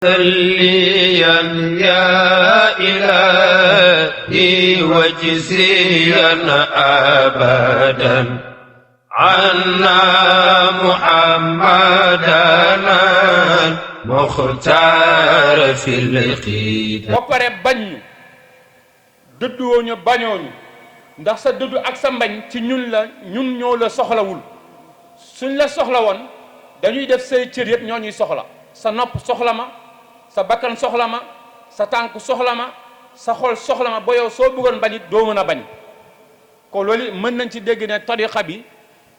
صليا يا إلهي وجزيا أبدا عنا محمدنا مختار في القيد ba pare bañ ñu dëdduwoo ñu bañoo ñu ndax sa dëddu ak sa mbañ ci ñun ñoo la soxlawul suñ la soxla woon dañuy def say cër yëpp ñoo ñuy soxla sa nopp soxla ma sa bakkan soxla ma sa tànk soxla ma sa xol soxla ma ba yow soo bëggoon bañ it doo mën a bañ ko loolu mën nañ ci dégg ne tariqa bi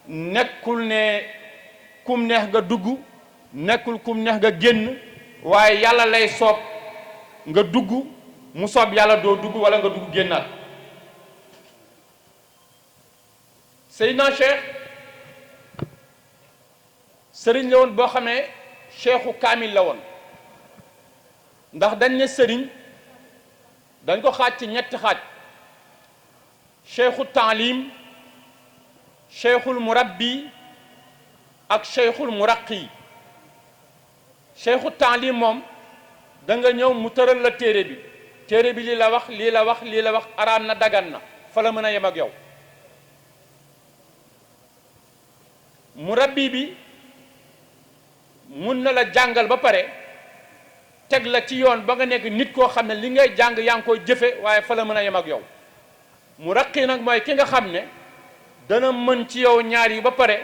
nekkul ne kum neex nga dugg nekkul kum neex nga génn waaye yàlla lay soob nga dugg mu soob yàlla doo dugg wala nga dugg génnaat Seydina Cheikh sëriñ la woon boo xamee cheikhu kaamil la woon ndax dañ ne sëriñ dañ ko xaaj ci ñetti xaaj cheikhu taalim cheikhul murabbi ak cheikhul muraqi cheikhu taalim moom da nga ñëw mu tëral la téere bi lii la wax lii la wax lii la wax araam na dagan na fa la mën a yem ak yow murabbi bi mun na la jàngal ba pare teg la ci yoon ba nga nekk nit koo xam ne li ngay jàng yaa ngi koy jëfe waaye fa la mën a yem ak yow muraqi nag mooy ki nga xam ne dana mën ci yow ñaar yi ba pare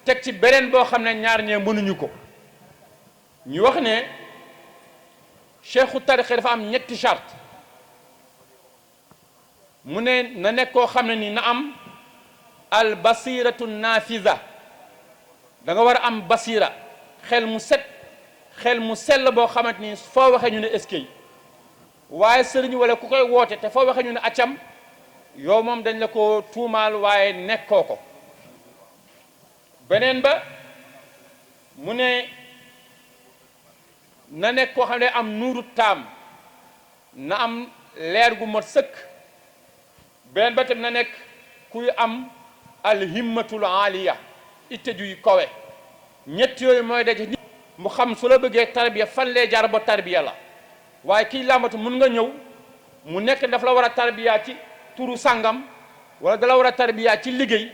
teg ci beneen boo xam ne ñaar ñee mënuñu ko ñu wax ne cheikhu tarixe dafa am ñetti charte mu ne na nekk koo xam ne ni na am al basiratu nafiza da nga war a am basira xel mu set xel mu sell boo xamante ni foo waxee ñu ne eskay waaye sëriñ wala ku koy woote te foo waxee ñu ne accam yow moom dañ la ko tuumaal waaye nekkoo ko beneen ba mu ne na nekk koo xam ne am nuuru taam na am leer gu mot sëkk beneen ba tam na nekk kuy am alhimmatul aliya itte juy kowe ñett yooyu mooy daje nit mu xam su la bëggee tarbiya fan lee jaar ba tarbiya la waaye kii làmbatu mun nga ñëw mu nekk daf la war a tarbiya ci turu sàngam wala dala war a tarbiya ci liggéey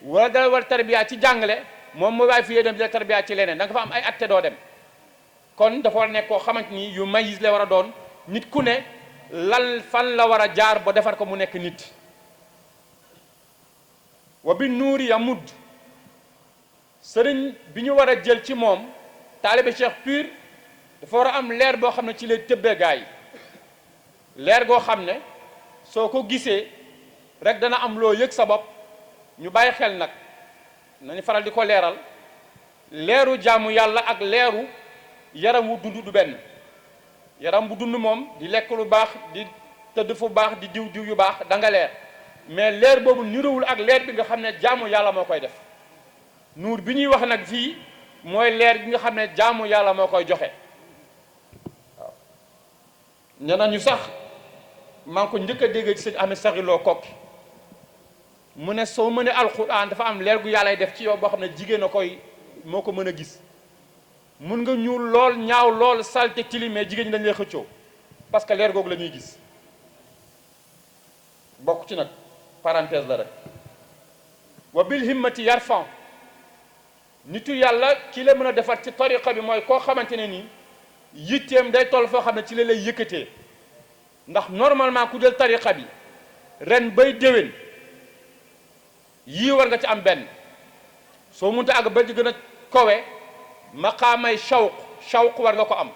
wala dala war a tarbiya ci jàngale moom mooy waaye fii dem di la tarbiya ci leneen da nga fa am ay atte doo dem kon dafa war a nekk koo xamante ni yu mayis la war a doon nit ku ne lal fan la war a jaar ba defar ko mu nekk nit wa bi nuuri ya mudd sëriñ bi ñu war a jël ci moom taalibe cheikh pur dafa war a am leer boo xam ne ci lay tëbbee gaa yi leer goo xam ne soo ko gisee rek dana am loo yëg sa bopp ñu bàyyi xel nag nañu faral di ko leeral leeru jaamu yàlla ak leeru yaram wu dund du benn yaram bu dund moom di lekk lu baax di tëdd fu baax di diw yu baax da nga leer mais leer boobu niroowul ak leer bi nga xam ne jaamu yàlla moo koy def nuur bi ñuy wax nag fii mooy leer gi nga xam ne jaamu yàlla moo koy joxe waaw ñeneen ñu sax maa ngi ko njëkk a dégg ci sëñ Ahmed Saxiloo Kokki mu ne soo mënee alxuraan dafa am leer gu yàllay def ci yow boo xam ne jigéen a koy moo ko mën a gis mun nga ñuul lool ñaaw lool salte tilim mais jigéen ñi dañ lay xëccoo parce que leer googu la ñuy gis bokk ci nag parenthèse la rek wa bil himmati yarfan nitu yàlla ki la mën a defar ci tariqa bi mooy koo xamante ne nii yitteem day toll foo xam ne ci la lay yëkkatee ndax normalement ku jël tariqa bi ren bay déwén yii war nga ci am benn soo munta àgg ba di gën a kowe maqaamay shawq war nga ko am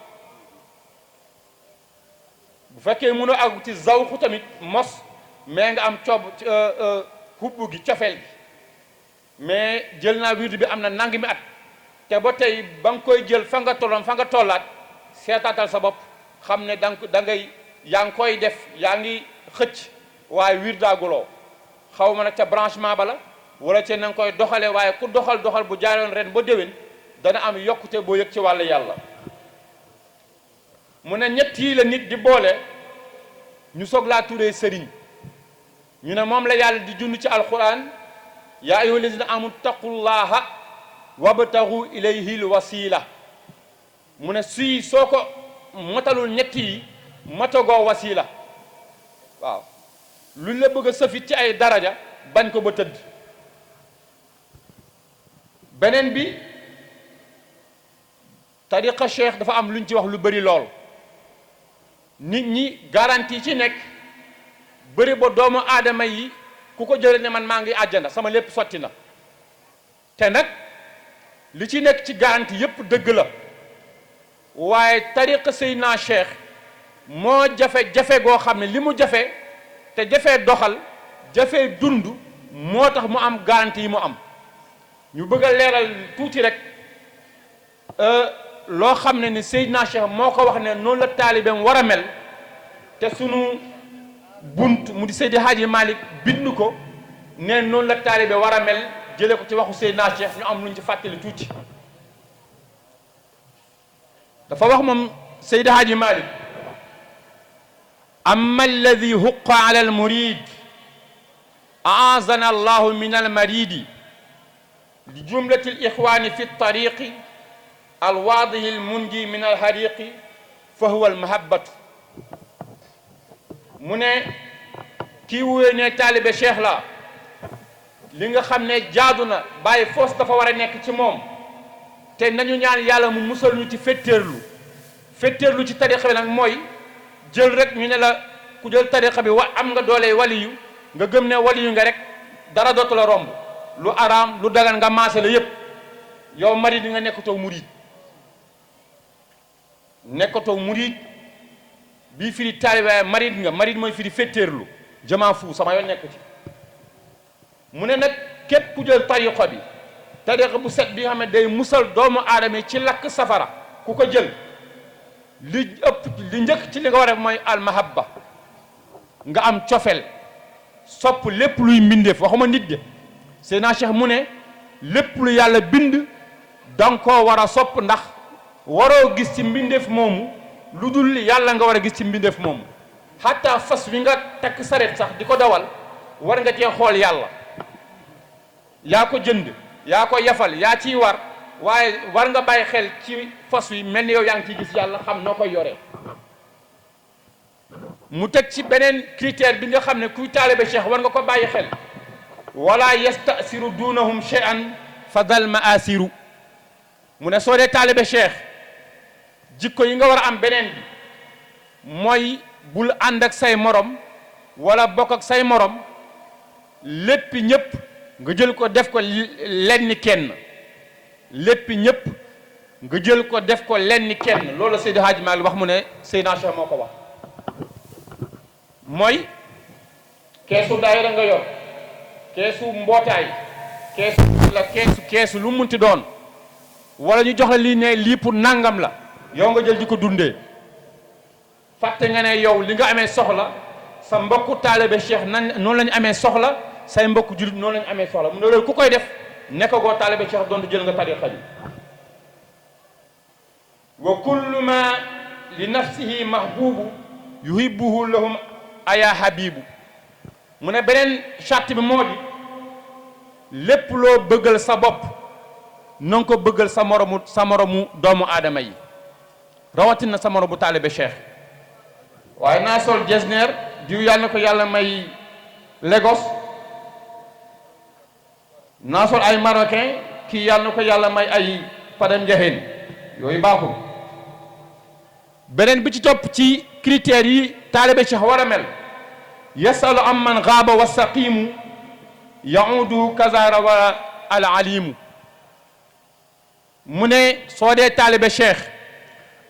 bu fekkee mënoo àgg ci zawqu tamit mos mais nga am coob hubbu gi cofeel gi mais jël naa wirdu bi am na nang mi at te ba tey ba nga koy jël fa nga tolloon fa nga tollaat seetaatal sa bopp xam ne da ngay yaa ngi koy def yaa ngi xëcc waaye wirdaaguloo xaw ma nag ca branchement ba la wala ca na nga koy doxale waaye ku doxal bu jaaroon ren ba déwén dana am yokkute boo yëg ci wàllu yàlla mu ne ñett yi la nit di boole ñu soog laa turee sëriñ ñu ne moom la yàlla di jund ci alquran yaa ayyuha allazina amanu taqullaha wabtagu ilayhi lwasila mu ne suy soo ko matalul ñett yi matagoo wasila waaw luñ la bëgg a sëfit ci ay daraja bañ ko ba tëdd. beneen bi tariqa cheikh dafa am luñ ci wax lu bëri lool nit ñi garantie ci nekk bëri ba doomu aadama yi ku ko jëlee ne man maa ngi àjjana sama lépp sotti na te nag li ci nekk ci garantie yépp dëgg la waaye tariqa Seydina Cheikh moo jafe-jafe goo xam ne li mu jafe te jafee doxal jafee dund moo tax mu am garantie yi mu am ñu bëgg a leeral tuuti rek loo xam ne ni Seydina Cheikh moo ko wax ne noonu la taalibeem war a mel te sunu bunt mu di Seydi Hadji Malick bind ko ne noonu la taalibe war a mel jële ko ci waxu Seydina Cheikh ñu am luñ ci fàttali tuuti dafa wax moom Seydi Hadji Malick amma alladi huqa ala almurid aazana allahu min almaridi li jumlati alixwani fi ltariqi alwaadihi almunji min alhariqi fa huwa almahabbatu mu ne kii wuye ne taalibe cheikh la li nga xam ne jaadu na bàyyi foos dafa war a nekk ci moom te nañu ñaan yàlla mu musal ñu ci fetteerlu ci tariqa bi nag mooy jël rek ñu ne la ku jël tariqa bi am nga doole waliyu nga gëm ne waliyu nga rek dara dootu la romb lu araam lu dagan nga maase la yépp yow marid nga nekkatoo murid bii firi taalibe marid nga marid mooy firi fetteerlu jamaa fu sama yoon nekk ci mu ne nag képp ku jël tariqa bi tariqa bu set bi nga xam ne day musal doomu aadama ci lakk safara ku ko jël li njëkk ci li nga war a def mooy almahabba nga am cofel sopp lépp luy mbindeef waxuma nit de Seydina Cheikh mu ne lépp lu yàlla bind danga koo war a sopp ndax waroo gis ci mbindeef moomu lu dul yàlla nga war a gis ci mbindeef moomu xataa fas wi nga takk saret sax di ko dawal war nga cee xool yàlla yaa ko jënd yaa ko yafal yaa ciy war waaye war nga bàyyi xel ci fas wi mel ni yow yaa ngi ciy gis yàlla xam noo koy yoree mu teg ci beneen critère bi nga xam ne kuy taalibe cheikh war nga ko bàyyi xel wala yastasiru dunahum shay'an fa dal maasiru mu ne soo dee taalibe cheikh jikko yi nga war a am beneen bi mooy bul ànd ak say morom wala bokk ak say morom lépp ñëpp nga jël ko def ko lenn kenn lépp ñëpp nga jël ko def ko lenn kenn loolu Seydi Hadji Malick wax mu ne Seydina Cheikh moo ko wax mooy keesu daayira nga yor keesu mbootaay keesu lu munti doon wala ñu jox la lii ne lii pour nangam la yow nga jël di ko dundee fàtte nga ne yow li nga amee soxla sa mbokku taalibe Cheikh nan noonu la ñu amee soxla say mbokku jullit noonu la ñu amee soxla mu ne loolu ku koy def nekk goo taalibe Cheikh doon jël nga tariqa bi wa kullu ma li nafsihi mahbubu yuhibbuhu lahum aya habibu mu ne beneen charte bi moo di lépp loo bëggal sa bopp na nga ko bëggal sa moromu doomu aadama yi rawatina sa moromu taalibe Cheikh waaye naa sol jesner diw yàlla na ko yàlla may Lagos naa sol ay marocain kii yàlla na ko yàlla may ay Padam Ndiakhène yooyu baaxul beneen bi ci topp ci critères yi taalibe Cheikh war a mel yasalu am man gaaba wa saqimu yaudu kazara wa al alimu mu ne soo dee taalibe Cheikh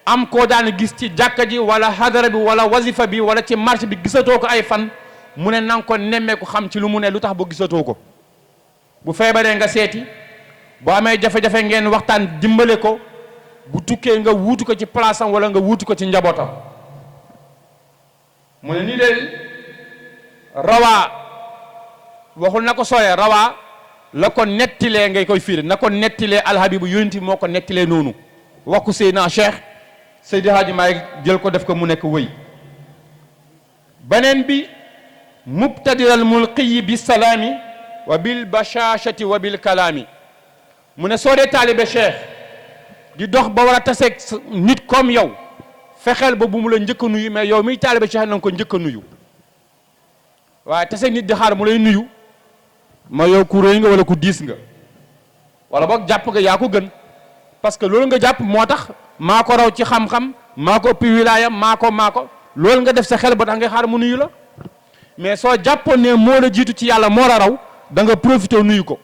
am koo daan gis ci jàkka ji wala hadara bi wala wazifa bi wala ci marché bi gisatoo ko ay fan mu ne nanga ko nemmeeku xam ci lu mu ne lu tax ba gisatoo ko bu feebaree nga seeti boo amee jafe-jafe ngeen waxtaan dimbale ko bu tukkee nga wuutu ko ci place am wala nga wuutu ko ci njabootam mu ne nii de rawaa waxul na ko sooyee rawaa la ko nettilee ngay koy fiire na ko nettilee alhabibu yonent moo ko nettilee noonu wax ko Seydina Cheikh Seydi Hadji Malick jël ko def ko mu nekk wëy beneen bi mubtadiral mulqiyi bi salaami wa bil bashashati wa bil kalaami mu ne soo dee taalibe Cheikh di dox ba war a taseeg nit comme yow fexeel ba bu mu la njëkk a nuyu mais yow miy taalibe Cheikh na nga ko njëkk a nuyu waaye taseeg nit di xaar mu lay nuyu ma yow ku rëy nga wala ku diis nga wala boog jàpp nga yaa ko gën parce que loolu nga jàpp moo tax maa ko raw ci xam-xam maa ko ëpp wilaayam maa ko loolu nga def sa xel ba tax nga xaar mu nuyu la mais soo jàppoon ne moo la jiitu ci yàlla moo la raw da nga profité nuyu ko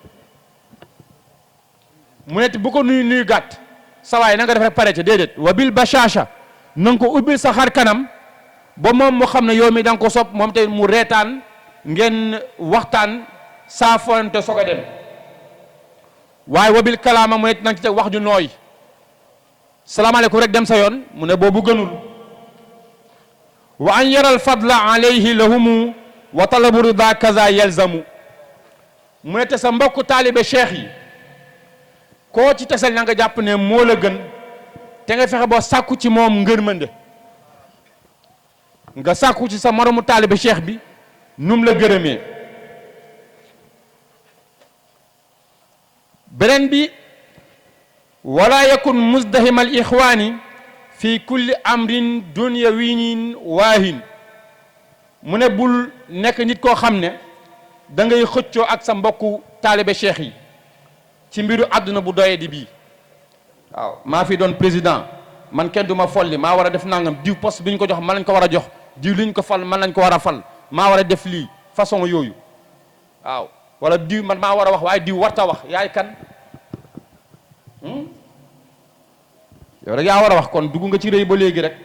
mu ne bu ko nuyu gàtt sa waay na nga def rek pare ca déedéet wa bil bashasha na nga ko ubbil sa xar kanam ba moom mu xam ne yow mi da nga ko sopp moom te mu reetaan ngeen waxtaan saafonte soog a dem waaye wa bil kalaama mu ne na nga ci teg wax ju nooy salaamaaleykum rek dem sa yoon mu ne boobu gënul wa an yaral fadla alayhi lahumu wa talabu rida kaza yalzamu mu ne te sa mbokk taalibe cheikh yi koo ci tesel na nga jàpp ne moo la gën te nga fexe boo sàkku ci moom ngërmande nga sàkku ci sa moromu taalibe cheikh bi num la gërëmee beneen bi wala yakun muzdahima al ixwaani fi kulli amrin dunyawinin waahin mu ne bul nekk nit koo xam ne da ngay xëccoo ak sa mbokku taalibe cheikh yi ci mbiru àdduna bu doyee di bii waaw maa fi doon président man kenn du ma folli maa war a def nangam diw poste bi ñu ko jox man lañ ko war a jox diw li ñu ko fal man lañ ko war a fal maa war a def lii façon yooyu waaw wala diw man maa war a wax waaye diw warta wax yaay kan yow rek yaa war a wax kon dugg nga ci rëy ba léegi rek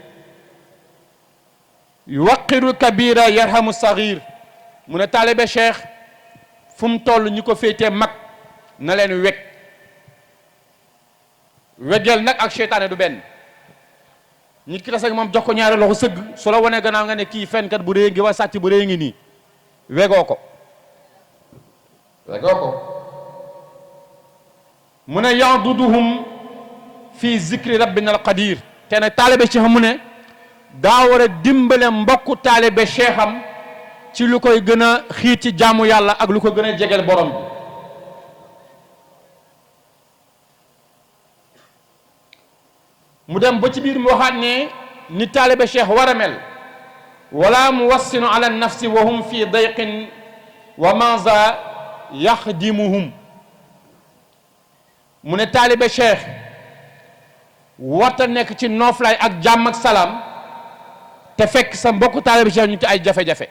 yuwaqiru kabira yarhamu saghir mu ne taalibe cheikh fu mu toll ñu ko féetee mag na leen weggeel nag ak seytaane du benn nit ki taseeg moom jox ko ñaari loxo sëgg su la wanee gannaaw nga ne kii fenkat bu réy ngi wa sàcc bu réy ngi nii wegoo ko mu ne yanduduhum fi zikri rabbina al qadir te nag taalibe cheikh mu ne daa war a dimbale mbokku taalibe cheikham ci lu koy gën a xiit ci jaamu yàlla ak lu ko gën a jegeel borom bi mu dem ba ci biir mu waxaat ne ni taalibe cheikh war a mel wala muwassinu ala nafsi wa hum fi dayqin wa maza yaxdimuhum mu ne taalibe cheikh warta nekk ci nooflaay ak jàmm ak salaam te fekk sa mbokku taalibe cheikh ñu ci ay jafe-jafe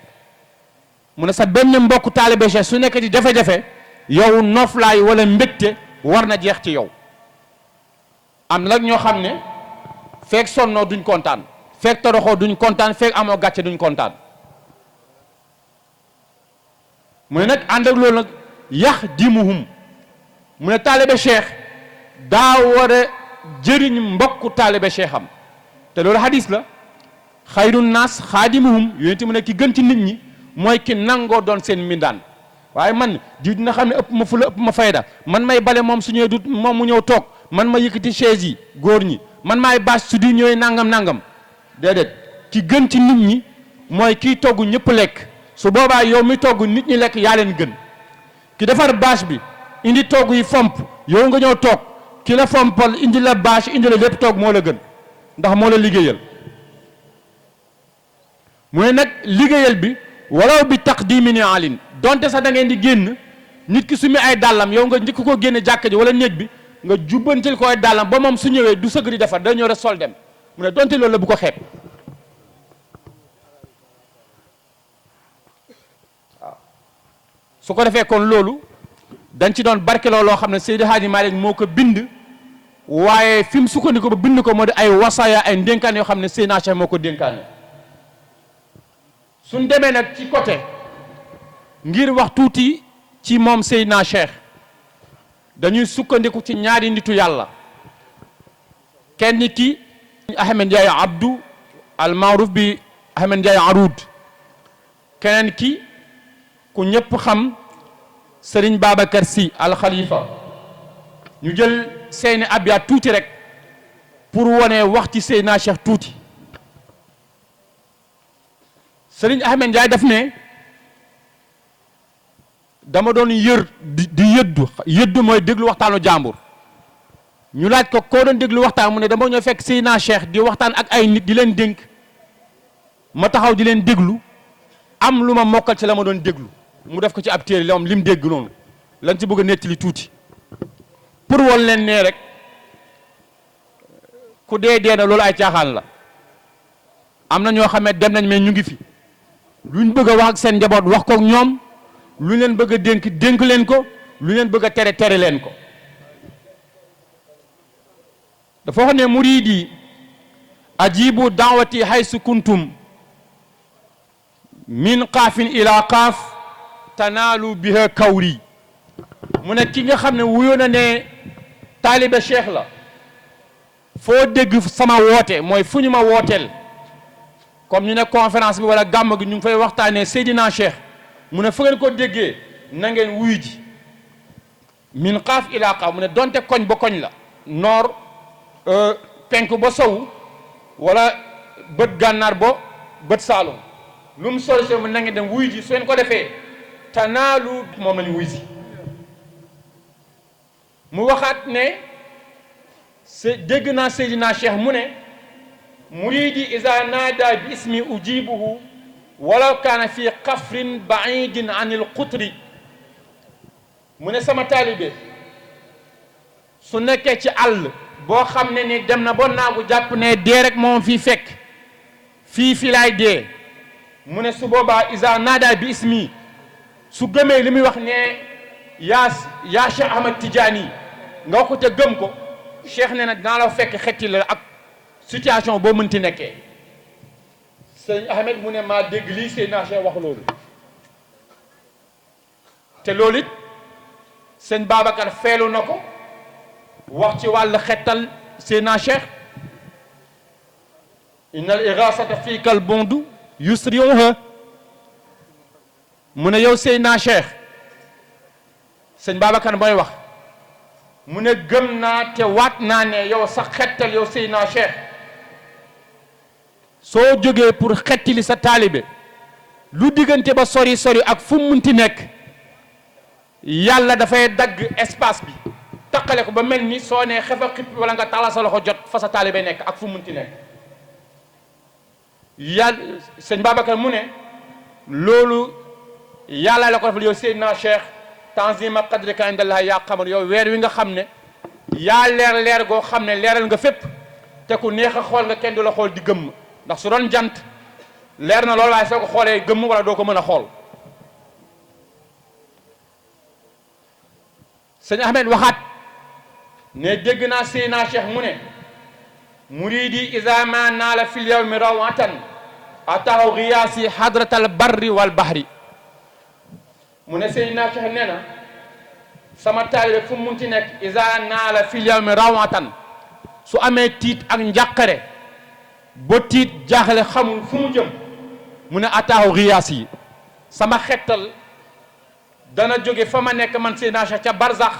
mu ne sa benn mbokku taalibe cheikh su nekk ci jafe-jafe yow nooflaay wala mbégte war na jeex ci yow am na nag ñoo xam ne fekk sonnoo duñ kontaan fekk toroxoo duñ kontaan fekk amoo gàcce duñ kontaan mu ne nag ànd ak loolu nag yaxdimuhum mu ne taalibe cheikh daa war a jëriñ mbokku taalibe cheikham te loolu hadis la xayru naas xaadimuhum yonent mu ne ki gën ci nit ñi mooy ki nangoo doon seen mbindaan waaye man di dina xam ne ëpp ma fula ëpp ma fayda man may bale moom su ñëwee du moom mu ñëw toog man ma yëkkati chaise yi góor ñi man maay bâche su di ñëwee nangam déedéet ki gën ci nit ñi mooy kiy togg ñëpp lekk su boobaa yow mi togg nit ñi lekk yaa leen gën ki defar bâche bi indi togg yi fomp yow nga ñëw toog ki la fompal indi la bâche indi la lépp toog moo la gën ndax moo la liggéeyal mu ne nag liggéeyal bi walaw bi taqdimi ni alin donte sax da ngeen di génn nit ki su mi ay dàllam yow nga njëkk ko génne jàkka ji wala néeg bi nga jubbantil ko ay dàllam ba moom su ñëwee du sëgg di defar da ñëw rek sol dem mu ne donte loolu la bu ko xeeb waaw su ko defee kon loolu dañ ci doon barkeloo loo xam ne Seydi Hadji Malick moo ko bind waaye fi mu sukkandiku ba bind ko moo di ay wasaaya ay ndénkaan yoo xam ne Seydina Cheikh moo ko dénkaane suñ demee nag ci côté ngir wax tuuti ci moom Seydina Cheikh dañuy sukkandiku ci ñaari nitu yàlla kenn ki Ahmed Ndiaye Abdou al maaruf bi Ahmed Ndiaye Aroud keneen ki ku ñëpp xam Serigne Babacar Sy al Khalifa ñu jël seeni abyaat tuuti rek pour wane wax ci Seydina Cheikh tuuti Serigne Ahmed Ndiaye daf ne dama doon di yëddu mooy déglu waxtaanu jàmbur ñu laaj ko koo doon déglu waxtaan mu ne dama ñoo fekk Seydina Cheikh di waxtaan ak ay nit di leen dénk ma taxaw di leen déglu am lu ma mokkal ci la ma doon déglu mu def ko ci ab téere la lim dégg noonu lañ ci bëgg a nettali tuuti pour wol leen nee rek ku dee na loolu ay caaxaan la am na ñoo xam ne dem nañ mais ñu ngi fi luñ bëgg a wax ak seen njaboot wax kook ñoom lu leen bëgg a dénk leen ko lu leen bëgg a tere leen ko dafa wax ne muriidi ajibu daawati haysu kuntum min qaafin ila qaaf tanaalu biha kawri mu ne ki nga xam ne wuyoo na ne taalibe cheikh la foo dégg sama woote mooy fu ñu ma wooteel comme ñu ne conférence bi wala gàmm gi ñu ngi fay waxtaanee Seydina Cheikh mu ne fu ngeen ko déggee na ngeen wuyu ji min qaaf ila qaaf mu ne donte koñ ba koñ la noor penk ba sow wala bët gànnaar ba bët saalum lu mu sori mu na ngeen dem wuyu ji su ngeen ko defee tanaalu moom lañu wuyu si mu waxaat ne dégg naa Seydina Cheikh mu ne muridi iza naada bi ismi ujibuhu walaw kaana fi qafrin baidin an il qutri mu ne sama taalibe su nekkee ci àll boo xam ne ni dem na ba naagu jàpp ne dee rek moom fii fekk fii laay dee mu ne su boobaa iza naada bi ismi su gëmee li muy wax ne yaa Cheikh Ahmad Tidiane nga ko te gëm ko Cheikh ne na dinaa la fekk xetti la ak situation boo mënti nekkee sëñ Ahmed mu ne maa dégg lii Seydina Cheikh wax loolu te loolu it sëñ Babacar feelu na ko wax ci wàllu xettal Seydina Cheikh inna al irasata fii kal bondu yusriuha mu ne yow Seydina Cheikh sëñ Babacar mooy wax mu ne gëm naa te waat naa ne yow sa xettal yow Seydina Cheikh soo jógee pour xettili sa taalibe lu diggante ba sori ak fu mu munti nekk yàlla dafay dagg espace bi taqale ko ba mel ni soo nee xefa xippi wala nga tala sa loxo jot fa sa taalibe nekk ak fu mu munti nekk yàlla sëñ Babacar mu ne loolu yàlla la ko defal yow Seydina Cheikh tanzima qadrika indallah yaa xamal yow weer wi nga xam ne yaa leer goo xam ne leeral nga fépp te ku neex a xool nga kenn du la xool di gëmm ndax su doon jant leer na loolu waaye soo ko xoolee gëmm wala doo ko mën a xool sëñ Ahmed waxaat ne dégg naa Seydina Cheikh mu ne muridi iza ma naala fil yawmi rawatan atahu riyaasi hadratal barri wal bahri mu ne Seydina Cheikh nee na sama taalibe fu mu munti nekk iza naala fil yawmi rawatan su amee tiit ak njàqare ba tiit jaaxle xamul fu mu jëm mu ne ataahu riyaas yi sama xettal dana jóge fa ma nekk man Seydina Cheikh ca barzax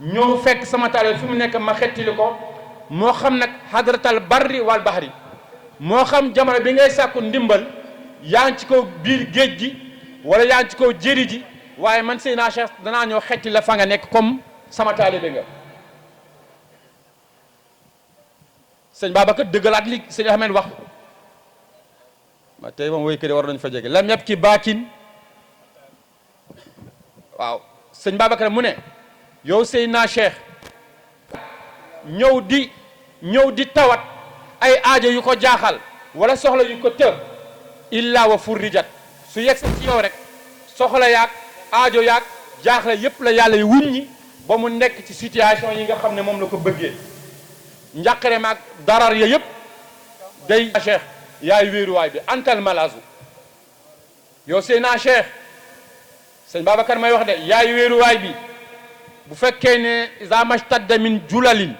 ñëw fekk sama taalibe fu mu nekk ma xettili ko moo xam nag hadratal barri wal bahri moo xam jamono bi ngay sàkku ndimbal yaa ngi ci kaw biir géej gi wala yaa ngi ci kaw jëri ji waaye man Seydina Cheikh danaa ñëw xetti la fa nga nekk comme sama taalibe nga sëñ Babacar dëggalaat li sëñ Ahmed wax ma tey moom woykëri war nañu fa jege lam yab ki baakin waaw sëñ Babacar mu ne yow Seydina Cheikh ñëw di tawat ay aajo yu ko jaaxal wala soxla yu ko tër illa wa furrijat su yegg ci yow rek soxla yaag aajo yaag jaaxle yépp la yàlla yu wuññi ba mu nekk ci situation yi nga xam ne moom la ko bëggee njàqare maag darar ya yépp day Cheikh yaay wéeruwaay bi antal malazu yow Seydina Cheikh sëñ Babacar may wax de yaay wéeruwaay bi bu fekkee ne iza mashtadda min julalin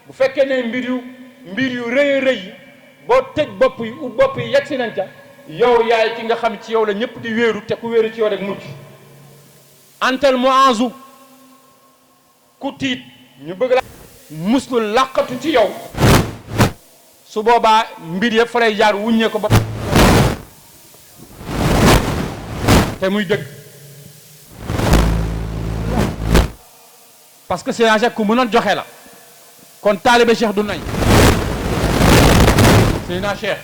bu fekkee ne mbir yu rëy rëy yi boo tëj bopp yi yegg si nañ ca yow yaay ki nga xam ci yow la ñëpp di wéeru te ku wéeru ci yow rek mucc antal muazu ku tiit ñu bëgg la muslu làqatu ci yow su boobaa mbir yëpp fa lay jaar wuññee ko ba te muy dëgg parce que Seydina Cheikh ku mënoon joxe la kon taalibe Cheikh du nay. Seydina Cheikh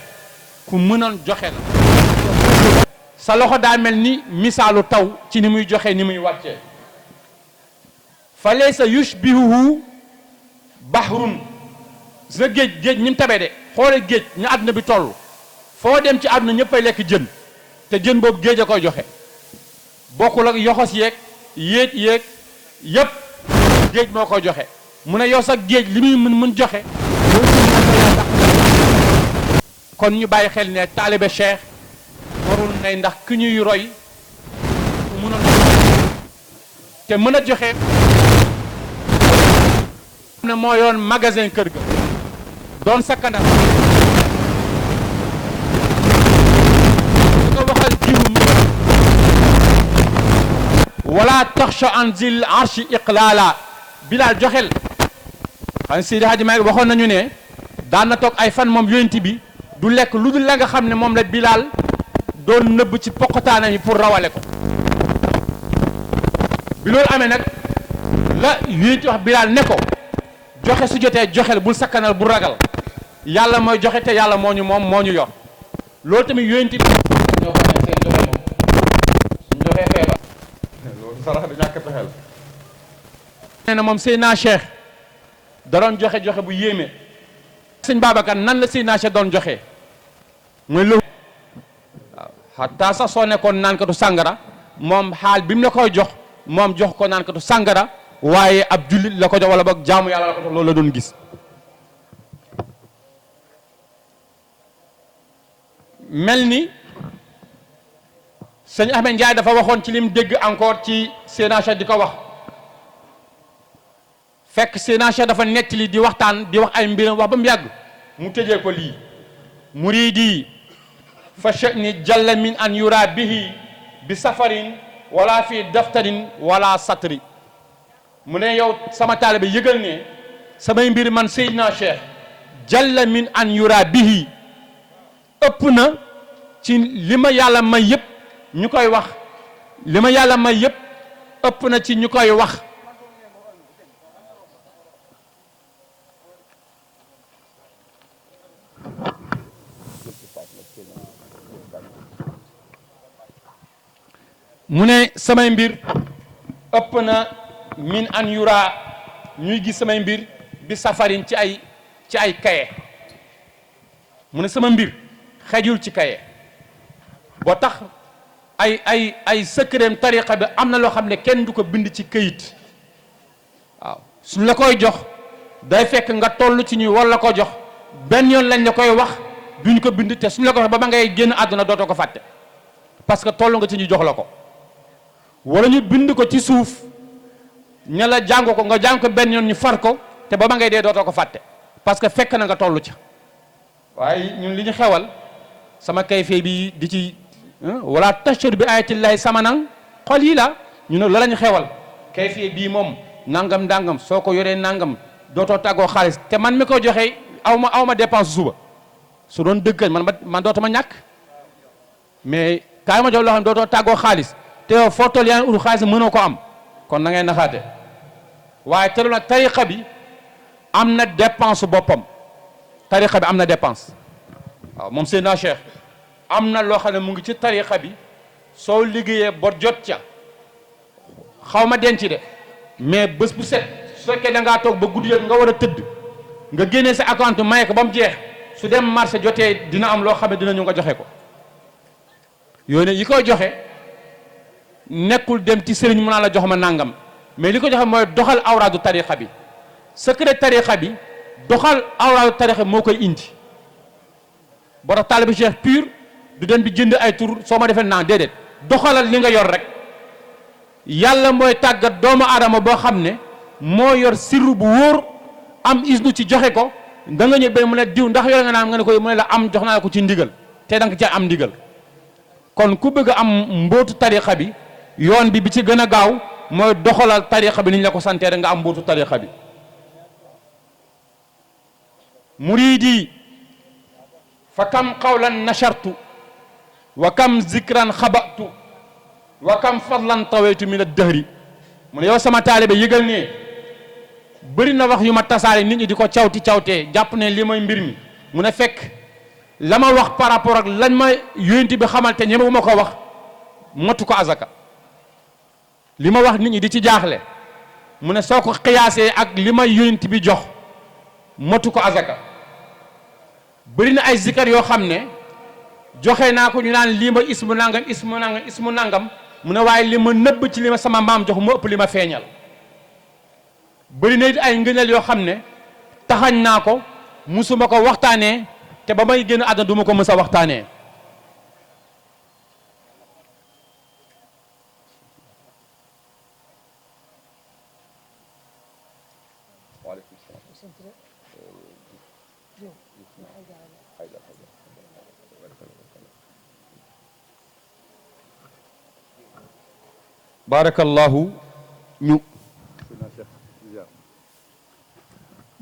ku mënoon joxe la. sa loxo daa mel ni misaalu taw ci ni muy joxe ni muy wàccee. fa laysa yushbihuhu bahrun sa géej ñi mu tabee de xoole géej ñu àdduna bi toll foo dem ci àdduna ñëpp fay lekk jën te jën boobu géej a koy joxe bokkul ak yoxos yeeg yéet yeeg yëpp géej moo koy joxe mu ne yow sax géej li muy mën joxe kon ñu bàyyi xel ne taalibe Cheikh warul nay ndax ki ñuy roy mënoon te mën a joxe ne moo yoon magasin kër ga doon sa kanam ko waxal jiwum wala taxsha an zil arshi iqlaala Bilaal joxel xam Seydi Hadji Malick waxoon nañu ne daan na toog ay fan moom yonent bi du lekk lu dul la nga xam ne moom la Bilaal doon nëbb ci poqataanam yi pour rawale ko bi loolu amee nag la yonent wax Bilaal ne ko joxe su jotee joxel bul sakkanal bul ragal yàlla mooy joxe te yàlla moo ñu moom moo ñu yor loolu tamit yonent bi ñoo xam ne seen joxe moom suñ joxee feebar loolu sarax da ñàkk pexeel nee na moom Seydina Cheikh da doon joxe bu yéeme sëñ Babacar nan la Seydina Cheikh doon joxe mooy lu waaw xataa sax soo nekkoon naankatu sàngara moom xaal bi mu la koy jox moom jox ko naankatu sàngara waaye ab jullit la ko jox wala boog jaamu yàlla la ko jox loolu la doon gis mel ni sëñ Ahmed Ndiaye dafa waxoon ci lim dégg encore ci Seydina Cheikh di ko wax fekk Seydina Cheikh dafa nettali di waxtaan di wax ay mbiram wax ba mu yàgg mu tëjee ko lii muridi fa sha'ni jalla min an yura bihi bi safarin wala fi daftarin wala satri mu ne yow sama taalibe yëgal ne samay mbir man Seydina Cheikh jalla min an yura bihi ëpp na ci li ma yàlla may yëpp ñu koy wax li ma yàlla may yëpp ëpp na ci ñu koy wax mu ne samay mbir ëpp na min an yura ñuy gis samay mbir bi safarin ci ay kaye mu ne sama mbir xejul ci kaye boo tax ay secret tariqa bi am na loo xam ne kenn du ko bind ci këyit waaw suñ la koy jox day fekk nga toll ci ñuy war la ko jox benn yoon lañ la koy wax duñ ko bind te suñ la ko wax ba ngay génn àdduna dootoo ko fàtte parce que toll nga ci ñu jox la ko wala ñu bind ko ci suuf ña la jàng ko nga jàng ko benn yoon ñu far ko te ba ngay dee dootoo ko fàtte parce que fekk na nga toll ca waaye ñun li ñu xewal sama kayfee bi di ci wala tashtar bi ayatillahi samanan qalila ñu ne la lañu xewal kayfee bii moom nangam ndangam soo ko yoree nangam dootoo tàggoo xaalis te man mi ko joxe aw ma dépense suba su doon dëgg man dootuma ñàkk mais kaay ma jox loo xam ne dootoo tàggoo xaalis te yow foo toll yaa ngi ut xaalis mënoo ko am kon na ngay naxaate waaye te nag tariqa bi am na dépense boppam tariqa bi am na dépense waaw moom Seydina Cheikh am na loo xam ne mu ngi ci tariqa bi soo liggéeyee ba jot ca xaw ma denc de mais bés bu set su fekkee da ngaa toog ba guddi jot nga war a tëdd nga génnee sa account maye ko ba mu jeex su dem marché jotee dina am loo xam ne dina ñu nga joxe ko yooyu ne yi koy joxe nekkul dem ci sëriñ mu naa la jox ma nangam mais li ko joxe mooy doxal awraadu tariqa bi secret tariqa bi doxal awraadu tariqa bi moo koy indi boo tax taalibe Cheikh pur du dem di jënd ay tur soo ma defee naan déedéet doxalal li nga yor rek yàlla mooy tàggat doomu aadama boo xam ne moo yor sirru bu wóor am isnu ci joxe ko da nga ñëw benn mu ne diw ndax yor nga naan nga ne koy mu ne la am jox naa ko ci ndigal te da nga ca am ndigal kon ku bëgg a am mbootu tariqa bi yoon bi ci gën a gaaw mooy doxalal tariqa bi ni ñu la ko santee rek nga am mbootu tariqa bi muridi fa kam qawlan nashartu wa kam zikran xabatu wa kam fadlan tawaytu min ad-dahri mu ne yow sama taalibe yëgal ne bëri na wax yu ma tasaare nit ñi di ko cawtee jàpp ne li mooy mbir mi mu ne fekk la ma wax par rapport ak lañ ma yonent bi xamal te ñeme bu ma ko wax motu ko azaka li ma wax nit ñi di ci jaaxle mu ne soo ko xiyaasee ak li ma yonent bi jox motu ko azaka bëri na ay zikar yoo xam ne joxe naa ko ñu naan lii ma ismu nangam mu ne waaye li ma nëbb ci li ma sama maam jox mu ëpp li ma feeñal bëri na it ay ngëneel yoo xam ne taxañ naa ko musuma ko waxtaanee te ba may génn àdduna du ma ko mës a waxtaanee barakallahu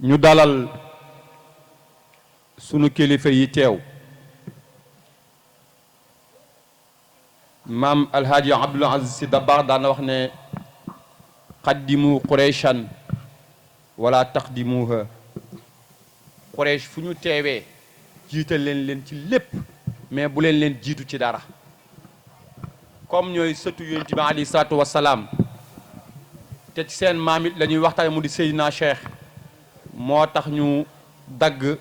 ñu dalal sunu kilifa yi teew maam alhaaji Abdul Aziz Sy Dabakh daan na wax ne qaddimu qurayshan wala taqdimuha quraysh fu ñu teewee jiital leen ci lépp mais bu leen jiitu ci dara comme ñooy sëtu yonent bi alayhi salaatu wassalaam te ci seen maam it la ñuy waxtaan mu di Seydina Cheikh moo tax ñu dagg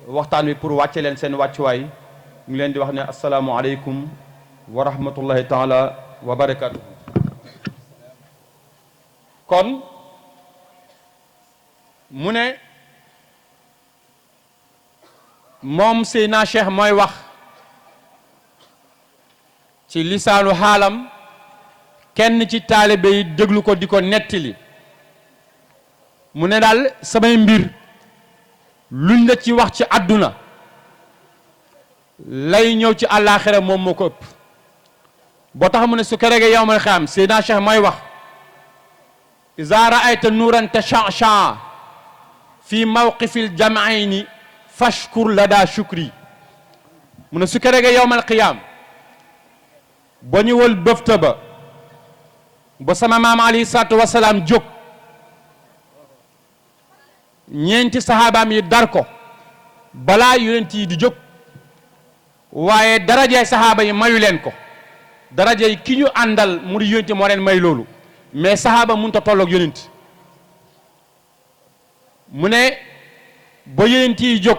waxtaan wi pour wàcce leen seen wàccuwaay ñu ngi leen di wax ne asalaamualeykum wa rahmatullahi taala wa barakatuhu kon mu ne moom Seydina Cheikh mooy wax ci lisaanu xaalam kenn ci taalibe yi déglu ko di ko nettali mu ne daal samay mbir luñ la ci wax ci àdduna lay ñëw ci àllaaxira moom moo ko ëpp boo tax mu ne su ko regee yowmal xiyaam Seydina Cheikh mooy wax iza raayta nuuran tasha'sha'a fi mawqifil jam'ayni fashkur lada shukri mu ne su ko regee yowmal xiyaam ba ñu wël bëfta ba sama maam alayhi salaatu wasalaam jóg ñeenti saxaabaam yi dar ko balaa yonent yi di jóg waaye darajey saxaaba yi mayu leen ko darajey ki ñu àndal mu di yonent moo leen may loolu mais saxaaba mënut a tolloog yonent mu ne ba yonent yi jóg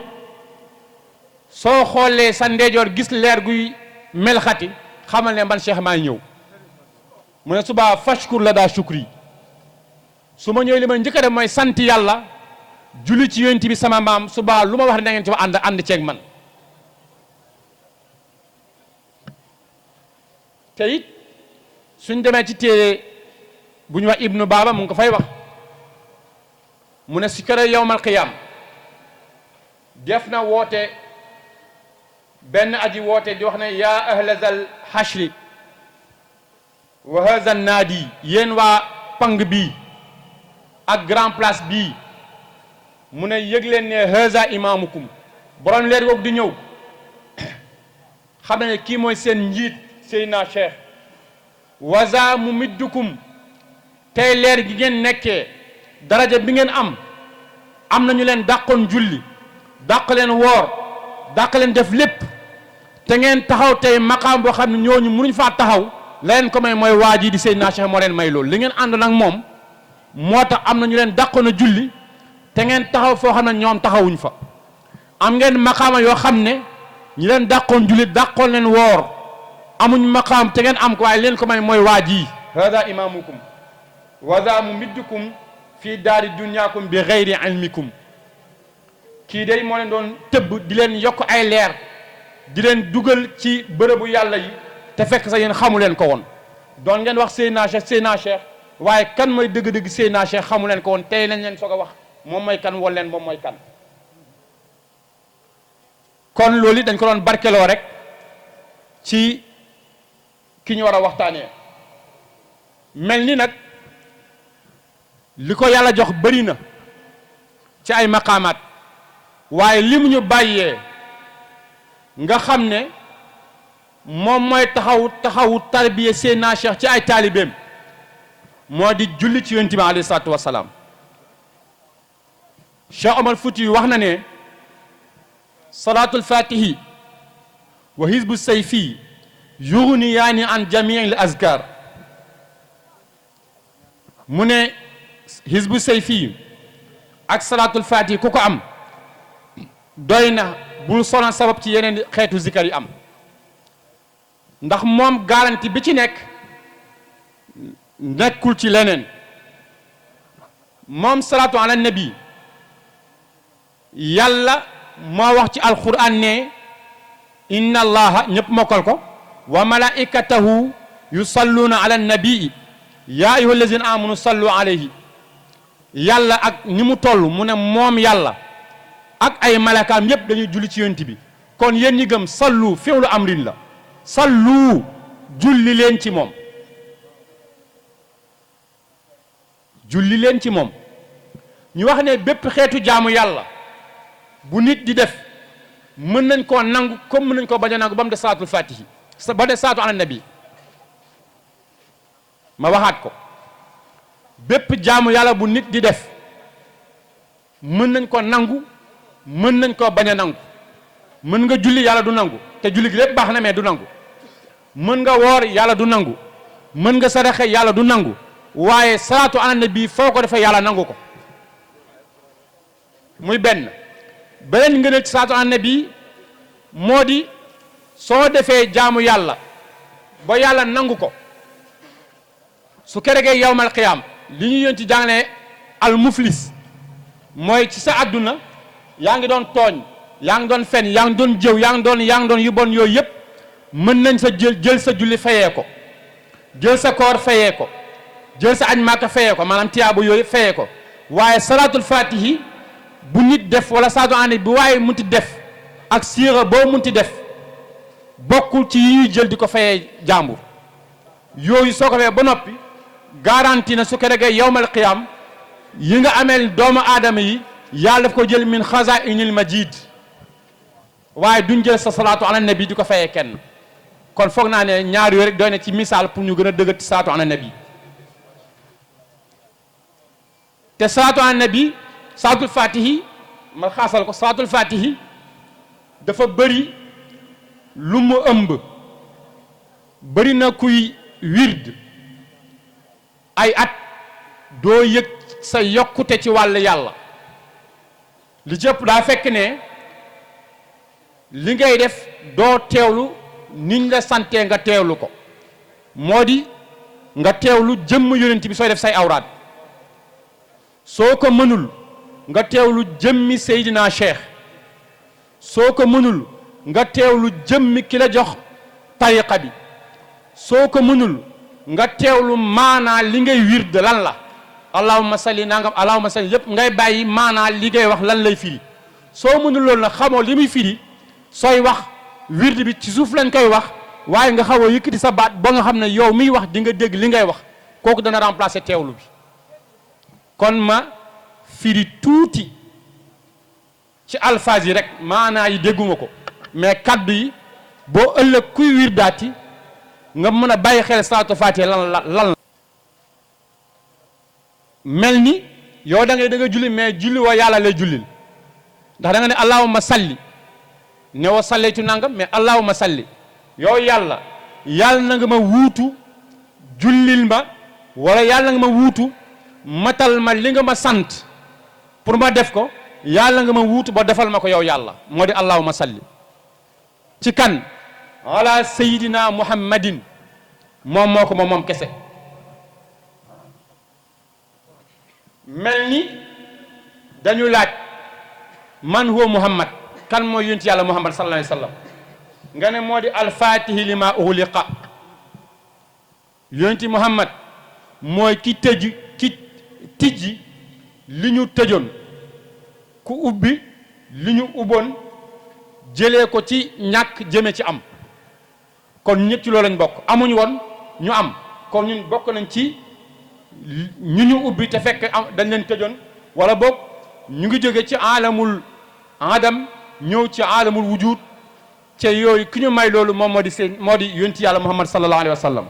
soo xoolee sa ndeejoor gis leer guy melxati xamal ne man Cheikh maay ñëw mu ne subaa fashkur la daa shukri su ma ñëwee li ma njëkk a def mooy sant yàlla julli ci yonent bi sama maam subaa lu ma wax ne da ngeen ci ànd ceeg man te it suñ demee ci téere bu ñu wax ibnu baaba mu ngi ko fay wax mu ne si kër yowmal qiyaam def na woote benn aji woote di wax ne yaa ahlazal hashri wa haza naadi yéen waa pang bii ak grand place bii mu ne yëg leen ne haza imaamukum borom leer googu di ñëw xam ne kii mooy seen njiit Seydina Cheikh waza mu middukum tey leer gi ngeen nekkee daraja bi ngeen am nañu leen dàqoon julli dàq leen woor dàq leen def lépp te ngeen taxaw tey maqaam boo xam ne ñooñu mënuñ faa taxaw la leen ko may mooy waa ji di Seydina Cheikh moo leen may loolu li ngeen ànd nag moom moo tax am na ñu leen dàqoon a julli te ngeen taxaw foo xam ne ñoom taxawuñ fa am ngeen maqaama yoo xam ne ñi leen dàqoon julli dàqoon leen woor amuñ maqaam te ngeen am ko waaye leen ko may mooy waa ji hada imaamukum waza mumiddukum fii daari dunyaakum bi gayri ilmikum kii day moo leen doon tëbb di leen yokk ay leer di leen dugal ci bërëbu yàlla yi te fekk sa yéen xamu leen ko woon doon ngeen wax Seydina Cheikh waaye kan mooy dëgg-dëgg Seydina Cheikh xamu leen ko woon tey lañ leen soog a wax moom mooy kan wol leen moom mooy kan kon loolu dañ ko doon barkeloo rek ci ki ñu war a waxtaanee mel ni nag li ko yàlla jox bëri na ci ay maqaamaat waaye li mu ñu bàyyee nga xam ne moom mooy taxawu tarbiya Seydina Cheikh ci ay taalibeem moo di julli ci yonent bi alayhi salaatu wassalaam Cheikh Omar Fouti wax na ne salaatul fatihi wa hizbu sayfi yughniyaani an jamiil azkar mu ne hizbu sayfi ak salaatul fatihi ku ko am doy na bul sonal sabab ci yeneen xeetu zikar yi am ndax moom garanti bi ci nekk nekkul ci leneen moom salaatu ala nabi yàlla moo wax ci alquran ne inna allaha ñëpp mokkal ko wa malaikatahu yusalluuna ala nabii yaa ayuha allazina amanu sallu alayhi yàlla ak ni mu toll mu ne moom yàlla ak ay malakaam yépp dañuy julli ci yonent bi kon yéen ñi gëm sallu fi'lu amrin la sallu julli leen ci moom julli leen ci moom ñu wax ne bépp xeetu jaamu yàlla bu nit di def mën nañ koo nangu comme mën nañ koo bañ a nangu ba mu des salaatul fatihi ba des salaatu ala nabi ma waxaat ko bépp jaamu yàlla bu nit di def mën nañ ko nangu mën nañ koo bañ a nangu mën nga julli yàlla du nangu te julli gi lépp baax na mais du nangu mën nga woor yàlla du nangu mën nga saraxe yàlla du nangu waaye salaatu ala nabi foo ko defee yàlla nangu ko muy benn beneen ngëneel ci salaatu ala nabi moo di soo defee jaamu yàlla ba yàlla nangu ko su keregee yawmal qiyaam li ñu yonti jàngale al muflis mooy ci sa àdduna yaa ngi doon tooñ yaa ngi doon fen yaa ngi doon jëw yaa ngi doon yu bon yooyu yëpp mën nañ sa jël sa julli fayee ko jël sa koor fayee ko jël sa añ maaka fayee ko maanaam tiyaabu yooyu fayee ko waaye salaatul fatihi bu nit def wala salaatu ala nabi bu waaye munti def ak siira boo munti def bokkul ci yi ñuy jël di ko fayee jàmbur yooyu soo ko fayee ba noppi garanti na su ko regee yawmal qiyaam yi nga ameel doomu aadama yi yàlla daf ko jël min xazaa'inil majiid waaye duñ jël sa salaatu ala nabi di ko fayee kenn kon foog naa ne ñaar yooyu rek doy na ci misaal pour ñu gën a dëggat salaatu ala nabi te salaatu ala nabi salaatul fatihi ma xaasal ko salaatul fatihi dafa bëri lu mu ëmb bëri na kuy wird ay at doo yëg sa yokkute ci wàll yàlla li jëpp daa fekk ne li ngay def doo teewlu niñ la santee nga teewlu ko moo di nga teewlu jëmm yonent bi sooy def say awraat soo ko mënul nga teewlu jëmmi Seydina Cheikh soo ko mënul nga teewlu jëmmi ki la jox tariqa bi soo ko mënul nga teewlu maanaa li ngay wird lan la allahumma salli nangam allahumma salli yëpp ngay bàyyi maanaa li ngay wax lan lay firi soo mënul loolu nag xamoo li muy firi sooy wax wird bi ci suuf lañ koy wax waaye nga xaw a yëkkati sa baat ba nga xam ne yow miy wax di nga dégg li ngay wax kooku dana remplacer teewlu bi kon ma firi tuuti ci alphase yi rek maanaa yi dégguma ko mais kaddu yi boo ëllëg kuy wirdaati nga mën a bàyyi xel salaatu faatiha lan mel ni yow da nga julli mais julli woo yàlla lay jullil ndax da nga ne allahumma salli ne woo sallaytu nangam mais allahumma salli yow yàlla na nga ma wuutu jullil ma wala yàlla nga ma wuutu matal ma li nga ma sant pour ma def ko yàlla nga ma wuutu ba defal ma ko yow yàlla moo di allahumma salli ci kan ala sayidina muhammadin moom moo ko moom kese mel ni dañu laaj man huwa muhammad kan mooy yonent yàlla muhammad sallallahu alayhi wa sallam nga ne moo di alfaatihi lima ughliqa yonent muhammad mooy ki tijji li ñu tëjoon ku ubbi li ñu ubboon jëlee ko ci ñàkk jëme ci am kon ñëpp ci loolu lañ bokk amuñ woon ñu am kon ñun bokk nañ ci ñu ubbi te fekk dañ leen tëjoon wala boog ñu ngi jóge ci aalamul adam ñëw ci aalamul wujud ci yooyu ki ñu may loolu moom moo di seen moo di yonent yàlla muhammad sallallahu alayhi wa sallam